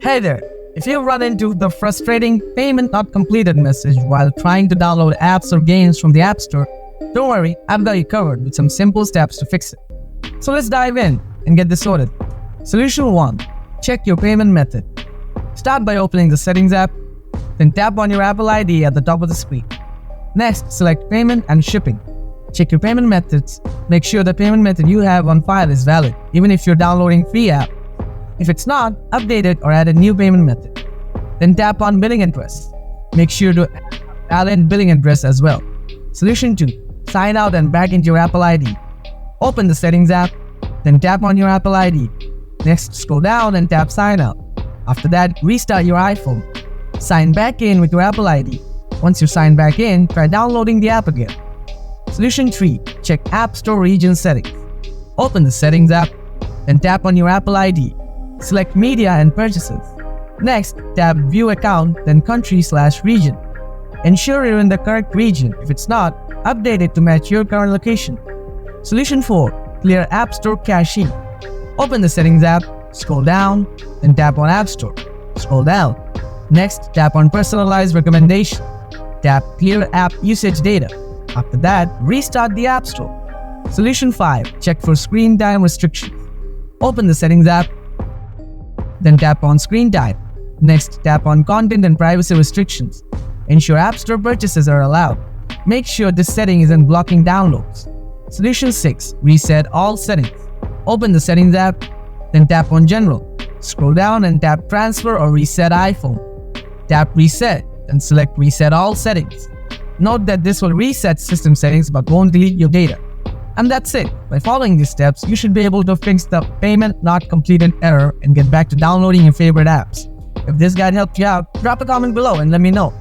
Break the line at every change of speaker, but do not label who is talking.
Hey there! If you run into the frustrating payment not completed message while trying to download apps or games from the App Store, don't worry, I've got you covered with some simple steps to fix it. So let's dive in and get this sorted. Solution 1. Check your payment method. Start by opening the Settings app, then tap on your Apple ID at the top of the screen. Next, select Payment and Shipping. Check your payment methods. Make sure the payment method you have on file is valid, even if you're downloading free app. If it's not, update it or add a new payment method. Then tap on Billing Address. Make sure to add a valid billing address as well. Solution 2. Sign out and back into your Apple ID. Open the Settings app, then tap on your Apple ID. Next, scroll down and tap Sign Out. After that, restart your iPhone. Sign back in with your Apple ID. Once you sign back in, try downloading the app again. Solution 3. Check App Store region settings. Open the Settings app, then tap on your Apple ID. Select Media and Purchases. Next, tap View Account, then Country/Region. Ensure you're in the correct region. If it's not, update it to match your current location. Solution 4. Clear App Store cache. Open the Settings app, scroll down, then tap on App Store. Scroll down. Next, tap on Personalized Recommendation. Tap Clear App Usage Data. After that, restart the App Store. Solution 5. Check for Screen Time Restrictions. Open the Settings app, then tap on Screen Time. Next, tap on Content and Privacy Restrictions. Ensure App Store purchases are allowed. Make sure this setting isn't blocking downloads. Solution 6. Reset all settings. Open the Settings app, then tap on General. Scroll down and tap Transfer or Reset iPhone. Tap Reset and select Reset all settings. Note that this will reset system settings but won't delete your data. And that's it. By following these steps, you should be able to fix the payment not completed error and get back to downloading your favorite apps. If this guide helped you out, drop a comment below and let me know.